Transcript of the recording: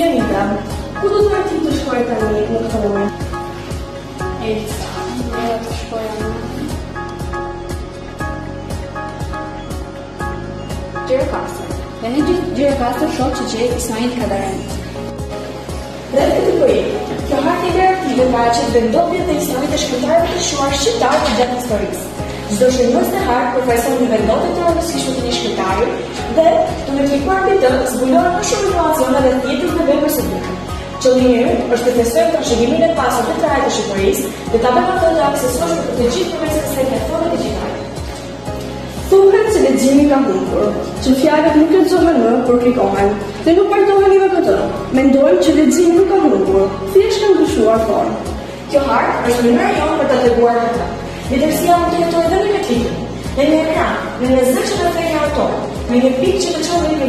Janita, ku do të ti të shkoj tani në këtë moment? Elsa, do të shkoja në Gjirokastër. Dhe në Gjirokastër shoh që gjej Ismail Kadarani. Dhe këtë projekt, kjo hartë interaktive paraqet vendopjet dhe historitë e shkrimtarëve të shuar shqiptar të gjatë historisë. Çdo shënues të hartë përfaqëson një vendopje të rëndësishme të një shkrimtari dhe të notifikuar mbi të zbulohen më shumë informacione rreth jetës dhe veprës së tij. Qëllimi është të testojmë trashëgiminë e pasur të trajtë të Shqipërisë dhe ta bëjmë ato të aksesueshme për të gjithë përmes kësaj platforme digjitale. Thuhet se leximi ka humbur, që fjalët nuk lexohen më, por klikohen. Dhe nuk martoheni me këtë. Mendojmë që leximi nuk ka humbur, thjesht ka ndryshuar formë. Kjo hartë është mënyra jonë për ta treguar këtë. Letërsia mund të jetojë edhe në klikë, në një ekran, në një zë që në thejnë autor, në një pikë që të çon në